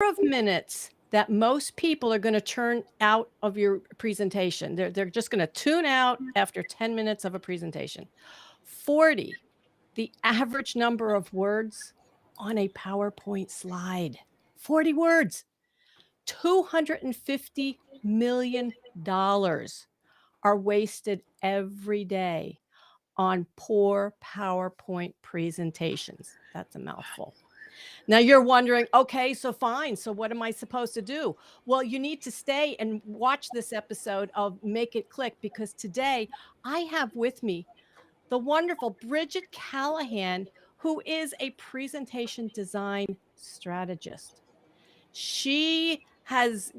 of minutes that most people are going to turn out of your presentation. They're just going to tune out after 10 minutes of a presentation. 40, the average number of words on a PowerPoint slide. 40 words. $250 million are wasted every day on poor PowerPoint presentations. That's a mouthful. Now you're wondering, okay, so fine. So what am I supposed to do? Well, you need to stay and watch this episode of Make It Click, because today I have with me the wonderful Brigette Callahan, who is a presentation design strategist. She has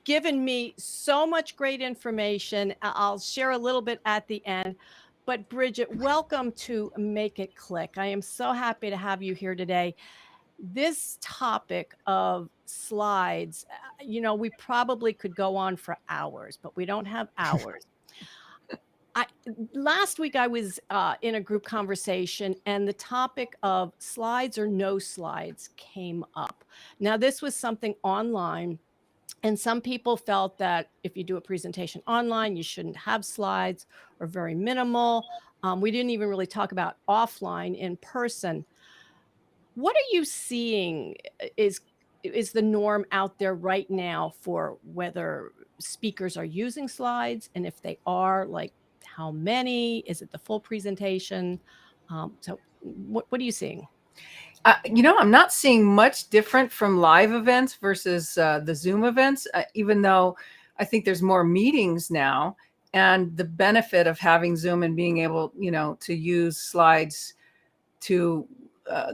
given me so much great information. I'll share a little bit at the end. But Brigette, welcome to Make It Click. I am so happy to have you here today. This topic of slides, we probably could go on for hours, but we don't have hours. Last week I was in a group conversation, and the topic of slides or no slides came up. Now, this was something online, and some people felt that if you do a presentation online, you shouldn't have slides or very minimal. We didn't even really talk about offline, in person. What are you seeing is the norm out there right now for whether speakers are using slides, and if they are, like, how many? Is it the full presentation? So what are you seeing? I'm not seeing much different from live events versus the Zoom events, even though I think there's more meetings now, and the benefit of having Zoom and being able, to use slides to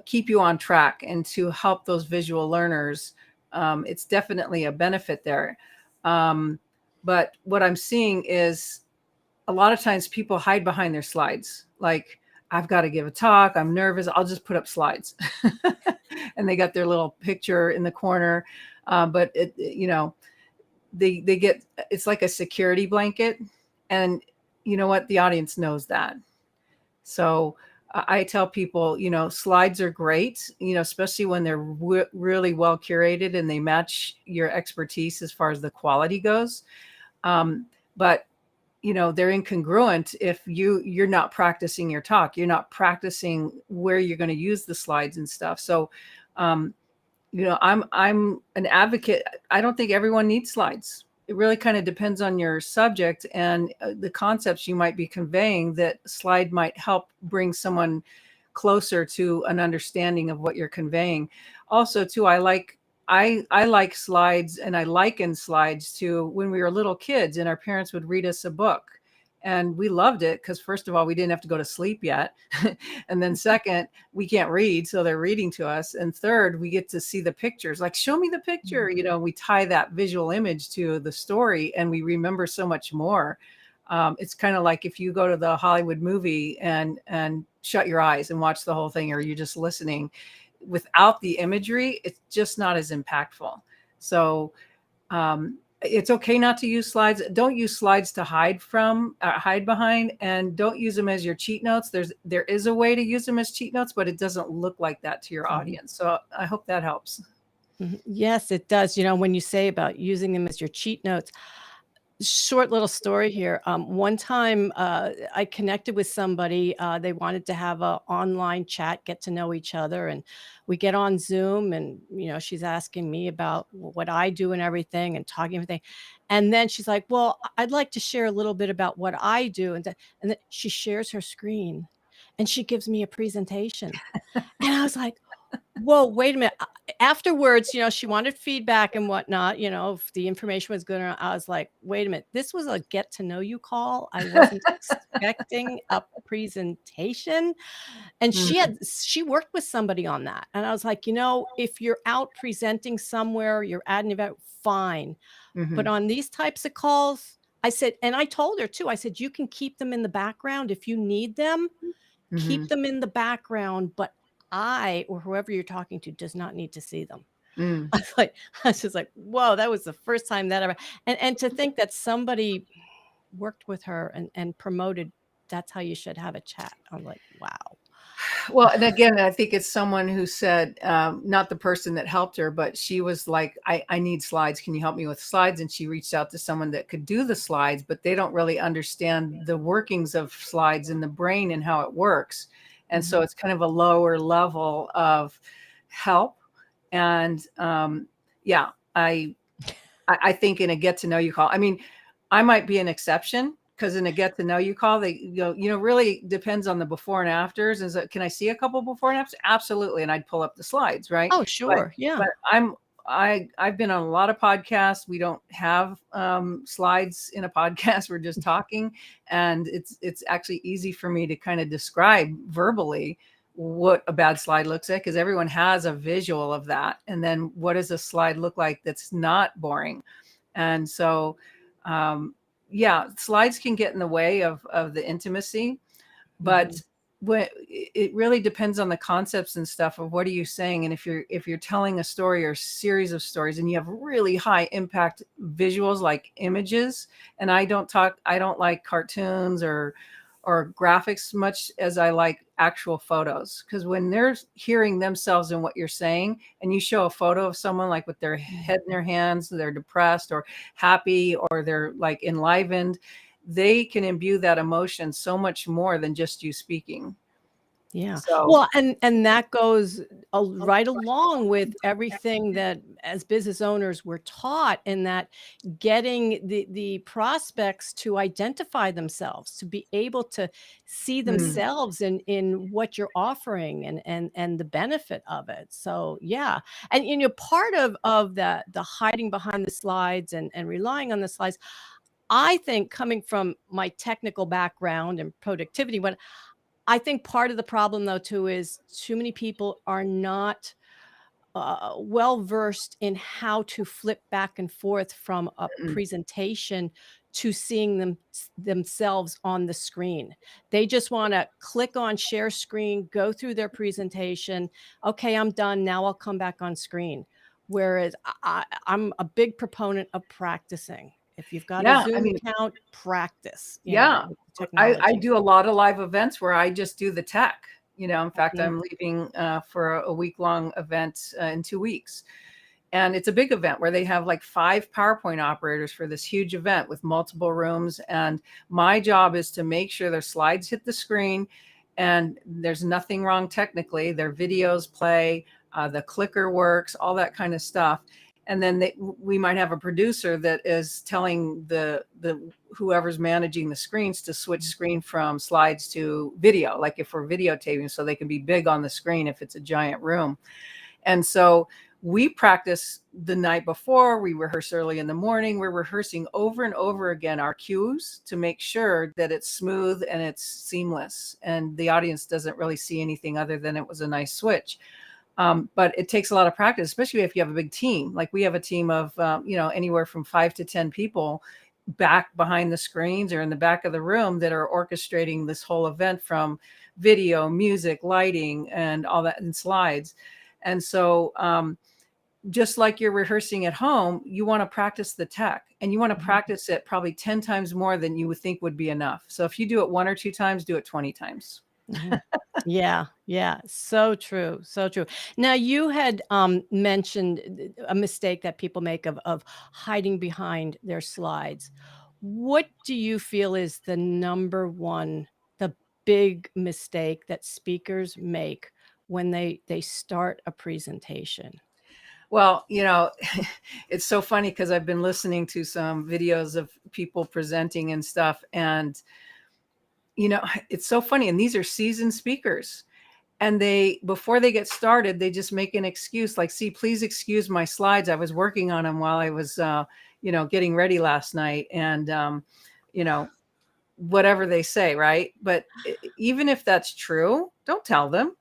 keep you on track and to help those visual learners. It's definitely a benefit there. But what I'm seeing is a lot of times people hide behind their slides. Like, I've got to give a talk, I'm nervous, I'll just put up slides. And they got their little picture in the corner. But they get, it's like a security blanket. And you know what? The audience knows that. So I tell people, slides are great, especially when they're really well curated and they match your expertise as far as the quality goes. But they're incongruent if you're not practicing your talk. You're not practicing where you're going to use the slides and stuff. So, I'm an advocate. I don't think everyone needs slides. It really kind of depends on your subject and the concepts you might be conveying. That slide might help bring someone closer to an understanding of what you're conveying. Also, too, I like slides, and I liken slides to when we were little kids and our parents would read us a book. And we loved it because, first of all, we didn't have to go to sleep yet. And then second, we can't read, so they're reading to us. And third, we get to see the pictures. Like, show me the picture. We tie that visual image to the story, and we remember so much more. It's kind of like if you go to the Hollywood movie and shut your eyes and watch the whole thing, or you're just listening. Without the imagery, it's just not as impactful. So it's okay not to use slides. Don't use slides to hide behind, and don't use them as your cheat notes. There is a way to use them as cheat notes, but it doesn't look like that to your audience. So I hope that helps. Yes, it does. When you say about using them as your cheat notes, short little story here. One time I connected with somebody. They wanted to have an online chat, get to know each other. And we get on Zoom, and, she's asking me about what I do and everything, and talking everything. And then she's like, well, I'd like to share a little bit about what I do. And then she shares her screen and she gives me a presentation. And I was like, whoa, wait a minute. Afterwards, she wanted feedback and whatnot, if the information was good or not. I was like, wait a minute, this was a get to know you call. I wasn't expecting a presentation. And she worked with somebody on that. And I was like, if you're out presenting somewhere, you're at an event, fine. But on these types of calls, I said, and I told her too, I said, you can keep them in the background if you need them. Keep them in the background, but I, or whoever you're talking to, does not need to see them. I was just like, whoa, that was the first time that ever. And to think that somebody worked with her and promoted, that's how you should have a chat. I'm like, wow. Well, and again, I think it's someone who said, not the person that helped her, but she was like, I need slides. Can you help me with slides? And she reached out to someone that could do the slides, but they don't really understand the workings of slides in the brain and how it works. And so Mhm. it's kind of a lower level of help. And yeah, I think in a get to know you call, I mean, I might be an exception because in a get to know you call, they go, really depends on the before and afters. Is it, can I see a couple before and afters? Absolutely. And I'd pull up the slides, right? Oh, But sure. Yeah. but I've been on a lot of podcasts. We don't have slides in a podcast. We're just talking. And it's actually easy for me to kind of describe verbally what a bad slide looks like, because everyone has a visual of that. And then what does a slide look like that's not boring? And so, yeah, slides can get in the way of the intimacy, but Mhm. when it really depends on the concepts and stuff of what are you saying. And if you're telling a story or series of stories and you have really high impact visuals like images, and I don't like cartoons or graphics much as I like actual photos, because when they're hearing themselves in what you're saying and you show a photo of someone like with their head in their hands, they're depressed or happy or they're like enlivened, they can imbue that emotion so much more than just you speaking. Yeah. So, Well, and that goes right along with everything that as business owners we're taught, in that getting the prospects to identify themselves, to be able to see mm, themselves in what you're offering and the benefit of it. So, yeah. And part of the hiding behind the slides and relying on the slides, I think, coming from my technical background and productivity, when I think part of the problem, though, too, is too many people are not well versed in how to flip back and forth from a mm, presentation to seeing themselves on the screen. They just want to click on share screen, go through their presentation. Okay, I'm done. Now I'll come back on screen. Whereas I'm a big proponent of practicing. If you've got a yeah, I Zoom mean, account, practice, yeah, with the I technology. do a lot of live events where I just do the tech. In fact, Mhm. I'm leaving for a week long event in 2 weeks. And it's a big event where they have like 5 PowerPoint operators for this huge event with multiple rooms. And my job is to make sure their slides hit the screen and there's nothing wrong technically. Their videos play, the clicker works, all that kind of stuff. And then we might have a producer that is telling the whoever's managing the screens to switch screen from slides to video, like if we're videotaping, so they can be big on the screen if it's a giant room. And so we practice the night before, we rehearse early in the morning. We're rehearsing over and over again our cues to make sure that it's smooth and it's seamless. And the audience doesn't really see anything other than it was a nice switch. But it takes a lot of practice, especially if you have a big team. Like we have a team of, anywhere from 5 to 10 people back behind the screens or in the back of the room that are orchestrating this whole event, from video, music, lighting, and all that, and slides. And so, just like you're rehearsing at home, you want to practice the tech, and you want to Mhm. practice it probably 10 times more than you would think would be enough. So if you do it 1 or 2 times, do it 20 times. Mhm. Yeah, yeah, so true, so true. Now you had, mentioned a mistake that people make of hiding behind their slides. What do you feel is the number one, the big mistake that speakers make when they start a presentation? Well, it's so funny because I've been listening to some videos of people presenting and stuff. And, it's so funny. And these are seasoned speakers. And before they get started, they just make an excuse like, see, please excuse my slides. I was working on them while I was, getting ready last night. And, you know, whatever they say, right? But even if that's true, don't tell them.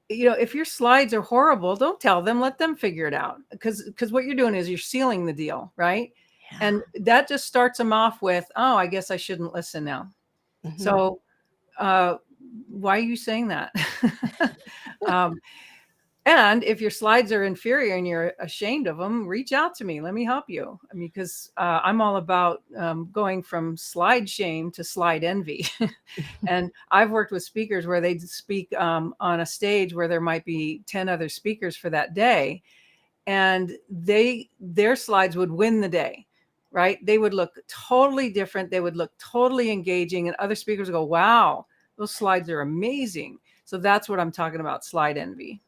If your slides are horrible, don't tell them, let them figure it out, because what you're doing is you're sealing the deal, right? Yeah. And that just starts them off with, oh, I guess I shouldn't listen now. Mhm. So, uh, why are you saying that? um, And if your slides are inferior and you're ashamed of them, reach out to me. Let me help you. I mean, because I'm all about going from slide shame to slide envy. And I've worked with speakers where they speak on a stage where there might be 10 other speakers for that day, and their slides would win the day, right? They would look totally different. They would look totally engaging, and other speakers would go, wow, those slides are amazing. So that's what I'm talking about, slide envy.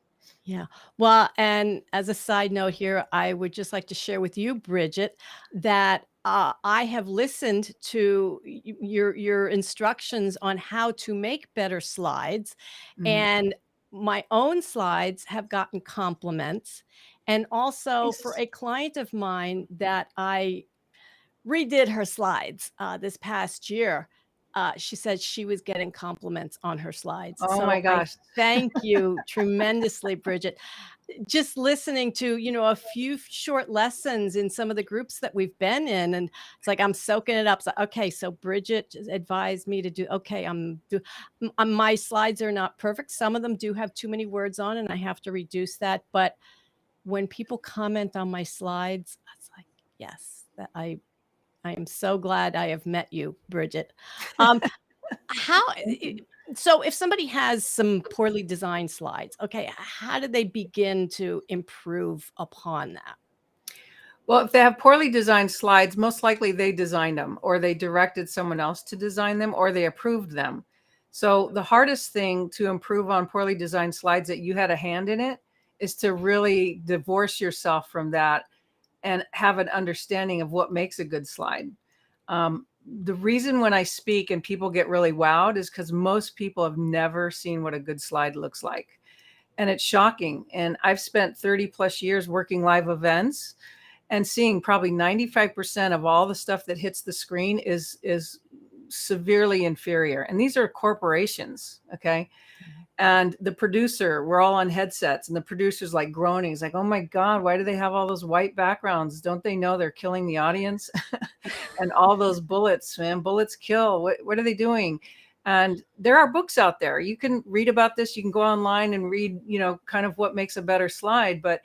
Yeah. Well, and as a side note here, I would just like to share with you, Bridget, that I have listened to your instructions on how to make better slides, Mhm. and my own slides have gotten compliments. And also for Nice. a client of mine that I redid her slides, this past year. She said she was getting compliments on her slides. Oh So my I gosh. thank you tremendously, Bridget. Just listening to, a few short lessons in some of the groups that we've been in, and it's like I'm soaking it up. So, okay, so Bridget just advised me to do. Okay, my slides are not perfect. Some of them do have too many words on, and I have to reduce that. But when people comment on my slides, it's like, yes, that I am so glad I have met you, Bridget. Um, how Thank you. so if somebody has some poorly designed slides, okay, how do they begin to improve upon that? Well, if they have poorly designed slides, most likely they designed them, or they directed someone else to design them, or they approved them. So the hardest thing to improve on poorly designed slides that you had a hand in it is to really divorce yourself from that and have an understanding of what makes a good slide. The reason when I speak and people get really wowed is because most people have never seen what a good slide looks like. And it's shocking. And I've spent 30 plus years working live events and seeing probably 95% of all the stuff that hits the screen is severely inferior. And these are corporations, okay? And the producer, we're all on headsets, and the producer's like groaning. He's like, oh my God, why do they have all those white backgrounds? Don't they know they're killing the audience? And all those bullets, man, bullets kill. What are they doing? And there are books out there. You can read about this. You can go online and read, kind of what makes a better slide. But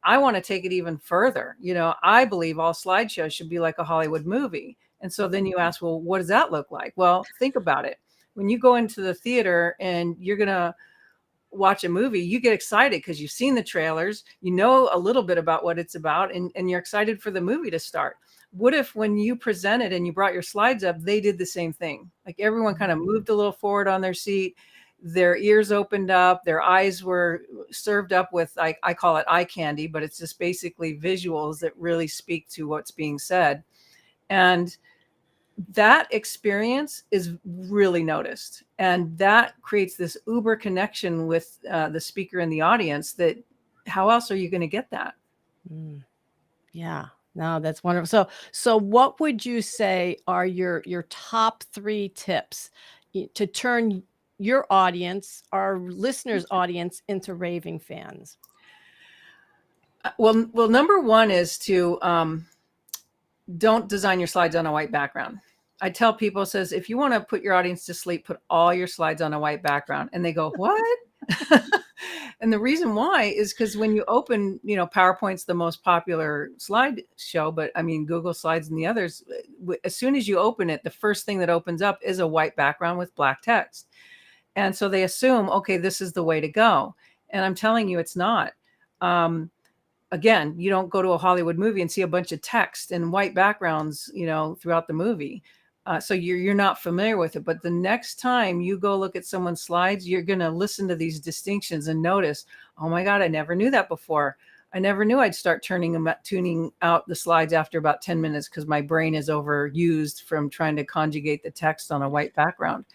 I want to take it even further. I believe all slideshows should be like a Hollywood movie. And so then you ask, well, what does that look like? Well, think about it. When you go into the theater and you're going to watch a movie, you get excited because you've seen the trailers, you know a little bit about what it's about, and you're excited for the movie to start. What if when you presented and you brought your slides up, they did the same thing? Like everyone kind of moved a little forward on their seat, their ears opened up, their eyes were served up with, I call it eye candy, but it's just basically visuals that really speak to what's being said. And that experience is really noticed, and that creates this uber connection with the speaker and the audience that how else are you going to get that? Mm, yeah. No, that's wonderful. So what would you say are your top 3 tips to turn your audience, our listeners' audience, into raving fans? Well, number one is to don't design your slides on a white background. I tell people, says, if you want to put your audience to sleep, put all your slides on a white background. And they go, what? And the reason why is because when you open, PowerPoint's the most popular slide show, but I mean, Google Slides and the others, as soon as you open it, the first thing that opens up is a white background with black text. And so they assume, okay, this is the way to go. And I'm telling you, it's not. Again, you don't go to a Hollywood movie and see a bunch of text and white backgrounds, throughout the movie. So you're not familiar with it. But the next time you go look at someone's slides, you're going to listen to these distinctions and notice, oh my God, I never knew that before. I never knew I'd start tuning out the slides after about 10 minutes because my brain is overused from trying to conjugate the text on a white background.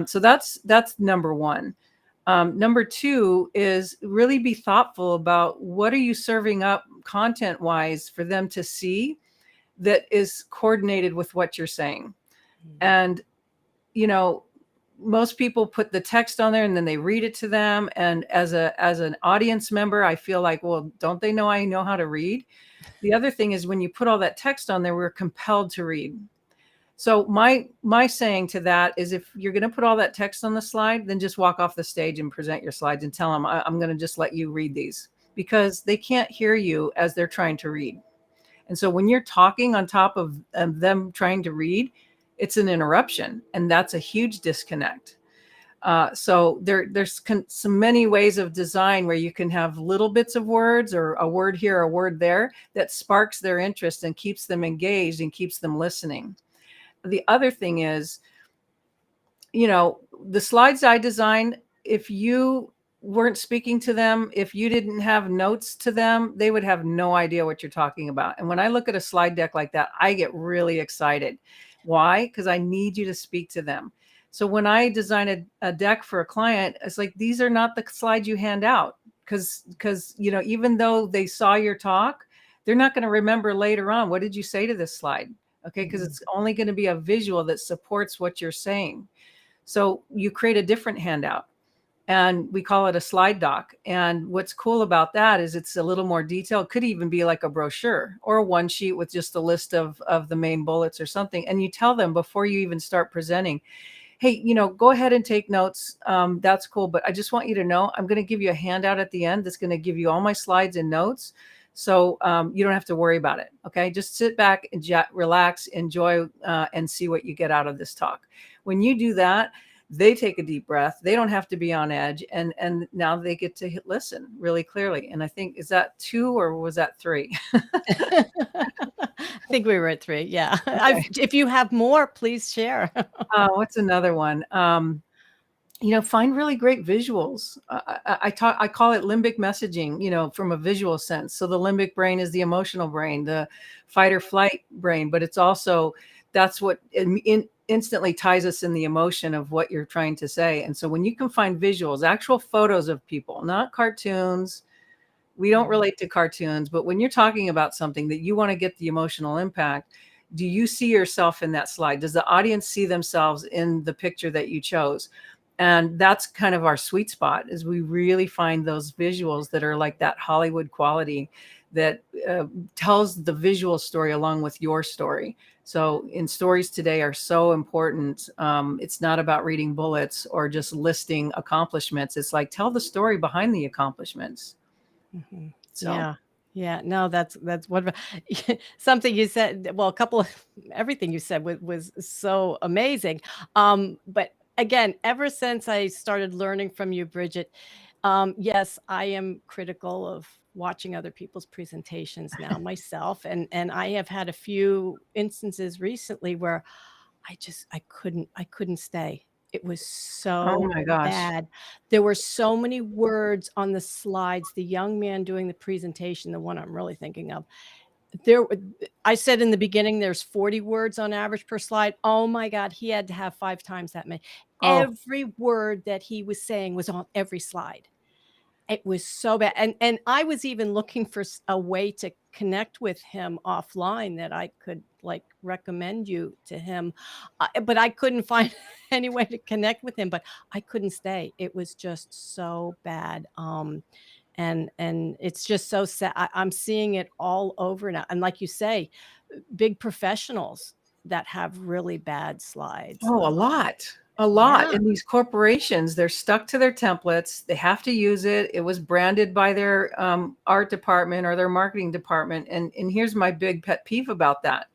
So that's number one. Number two is really be thoughtful about what are you serving up content wise for them to see that is coordinated with what you're saying. And, most people put the text on there and then they read it to them. And as an audience member, I feel like, well, don't they know I know how to read? The other thing is when you put all that text on there, we're compelled to read. So my saying to that is, if you're going to put all that text on the slide, then just walk off the stage and present your slides and tell them, I'm going to just let you read these, because they can't hear you as they're trying to read. And so when you're talking on top of them trying to read, it's an interruption, and that's a huge disconnect. So there's so many ways of design where you can have little bits of words, or a word here, a word there, that sparks their interest and keeps them engaged and keeps them listening. The other thing is, the slides I designed, if you weren't speaking to them, if you didn't have notes to them, they would have no idea what you're talking about. And when I look at a slide deck like that, I get really excited. Why? Because I need you to speak to them. So when I design a deck for a client, it's like, these are not the slides you hand out, because even though they saw your talk, they're not going to remember later on, what did you say to this slide? Okay, because it's only going to be a visual that supports what you're saying. So you create a different handout, and we call it a slide doc. And what's cool about that is it's a little more detailed. It could even be like a brochure or a one sheet with just a list of the main bullets or something. And you tell them before you even start presenting, hey, go ahead and take notes. That's cool. But I just want you to know, I'm going to give you a handout at the end that's going to give you all my slides and notes. So you don't have to worry about it. Okay. Just sit back and relax, enjoy, and see what you get out of this talk. When you do that, they take a deep breath. They don't have to be on edge. And now they get to listen really clearly. And I think, is that 2 or was that 3? I think we were at 3. Yeah. Okay. If you have more, please share. What's another one? Find really great visuals. I call it limbic messaging, from a visual sense. So the limbic brain is the emotional brain, the fight or flight brain, but it's also, that's what instantly ties us in the emotion of what you're trying to say. And so when you can find visuals, actual photos of people, not cartoons, we don't relate to cartoons, but when you're talking about something that you want to get the emotional impact, do you see yourself in that slide? Does the audience see themselves in the picture that you chose? And that's kind of our sweet spot, is we really find those visuals that are like that Hollywood quality that tells the visual story along with your story. So in stories today are so important. It's not about reading bullets or just listing accomplishments. It's like, tell the story behind the accomplishments. So Yeah. Yeah. No, that's wonderful. Something you said, well, a couple of everything you said was so amazing. But again, ever since I started learning from you, Bridget, yes, I am critical of watching other people's presentations now myself. And I have had a few instances recently where I couldn't stay. It was oh so my gosh. bad. There were so many words on the slides. The young man doing the presentation, the one I'm really thinking of, there I said in the beginning, there's 40 words on average per slide. Oh my God, he had to have 5 times that many. Oh, Every word that he was saying was on every slide. It was so bad, and I was even looking for a way to connect with him offline that I could, like, recommend you to him, but I couldn't find any way to connect with him, but I couldn't stay. It was just so bad, and it's just so sad. I'm seeing it all over now, and like you say, big professionals that have really bad slides. oh, a lot. A lot. Yeah. And these corporations, they're stuck to their templates. They have to use it. It was branded by their art department or their marketing department. And here's my big pet peeve about that.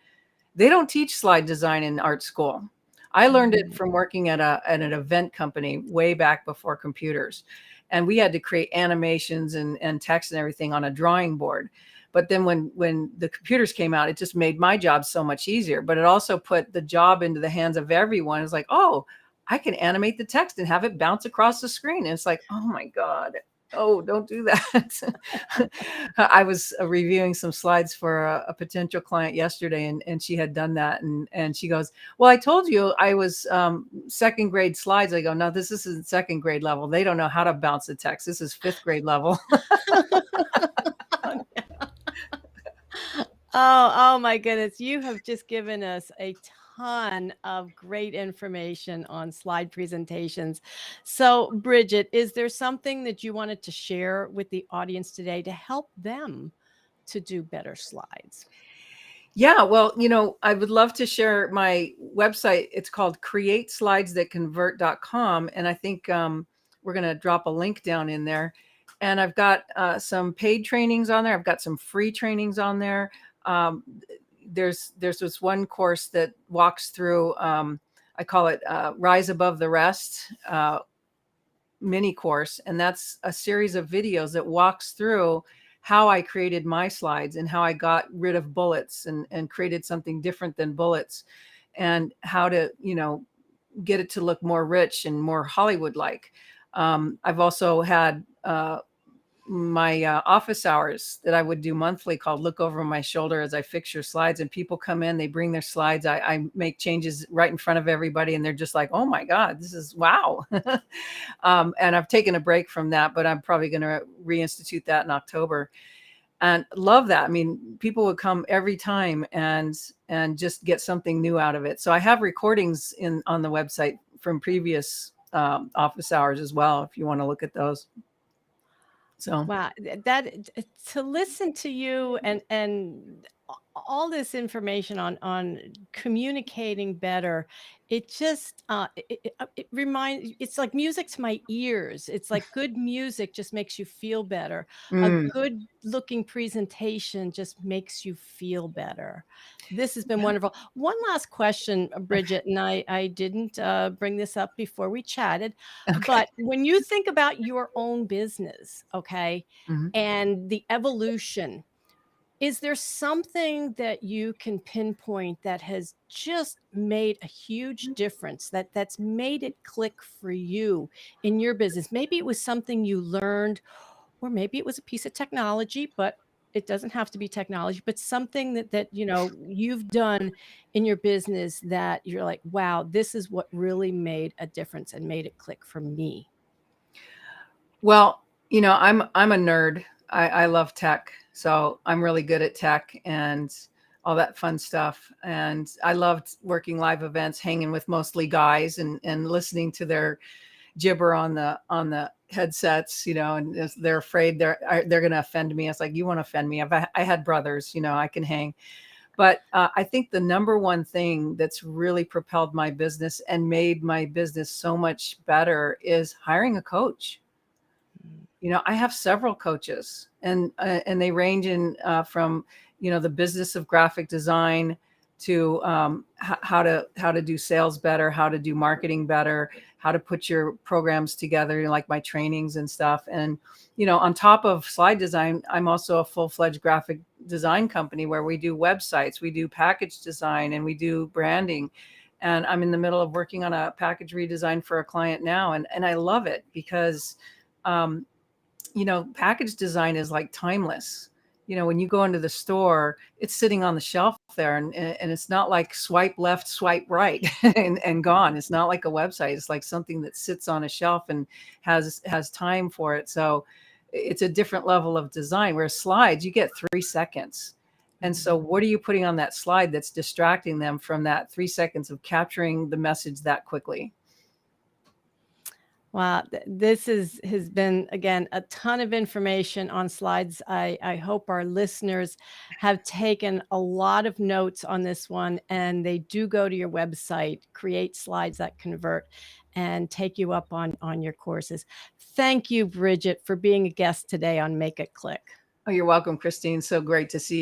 They don't teach slide design in art school. I learned it Mhm. from working at an event company way back before computers. And we had to create animations and text and everything on a drawing board. But then when the computers came out, it just made my job so much easier. But it also put the job into the hands of everyone. It's like, oh, I can animate the text and have it bounce across the screen. And it's like, oh my God. Oh, don't do that. I was reviewing some slides for a potential client yesterday, and she had done that. And she goes, well, I told you I was second grade slides. I go, no, this isn't second grade level. They don't know how to bounce the text. This is fifth grade level. Oh my goodness. You have just given us a ton of great information on slide presentations. So, Bridget, is there something that you wanted to share with the audience today to help them to do better slides? Yeah, well, I would love to share my website. It's called createslidesthatconvert.com. And I think we're going to drop a link down in there. And I've got some paid trainings on there. I've got some free trainings on there. Um, there's this one course that walks through, I call it Rise Above the Rest mini course. And that's a series of videos that walks through how I created my slides and how I got rid of bullets and created something different than bullets, and how to, get it to look more rich and more Hollywood like. I've also had my office hours that I would do monthly called Look Over My Shoulder as I fix your slides. And people come in, they bring their slides. I make changes right in front of everybody. And they're just like, oh my God, this is wow. And I've taken a break from that, but I'm probably going to reinstitute that in October. And love that. I mean, people would come every time and just get something new out of it. So I have recordings on the website from previous office hours as well, if you want to look at those. So Wow, to listen to you and all this information on communicating better, it just it reminds it's like music to my ears. It's like good music just makes you feel better. A mm, good looking presentation just makes you feel better. This has been yeah, wonderful. One last question, okay. Bridget, and I didn't bring this up before we chatted. Okay. But when you think about your own business, okay, Mhm. and the evolution, is there something that you can pinpoint that has just made a huge difference, that's made it click for you in your business? Maybe it was something you learned, or maybe it was a piece of technology, but it doesn't have to be technology, but something that you've done in your business that you're like, "Wow, this is what really made a difference and made it click for me." Well, I'm a nerd. I love tech, so I'm really good at tech and all that fun stuff. And I loved working live events, hanging with mostly guys and listening to their gibber on the headsets, and they're afraid they're going to offend me. I was like, you won't offend me. I had brothers, I can hang. But I think the number one thing that's really propelled my business and made my business so much better is hiring a coach. Mm. I have several coaches, and they range in from the business of graphic design to how to do sales better, how to do marketing better, how to put your programs together, like my trainings and stuff. And on top of slide design, I'm also a full-fledged graphic design company where we do websites, we do package design, and we do branding. And I'm in the middle of working on a package redesign for a client now, and I love it because um, package design is like timeless. When you go into the store, it's sitting on the shelf there, and it's not like swipe left, swipe right, and gone. It's not like a website. It's like something that sits on a shelf and has time for it. So it's a different level of design. Whereas slides, you get 3 seconds. And so Mhm. what are you putting on that slide that's distracting them from that 3 seconds of capturing the message that quickly? Wow, this has been, again, a ton of information on slides. I hope our listeners have taken a lot of notes on this one, and they do go to your website, Create Slides That Convert, and take you up on your courses. Thank you, Bridget, for being a guest today on Make It Click. Oh, you're welcome, Christine. So great to see you.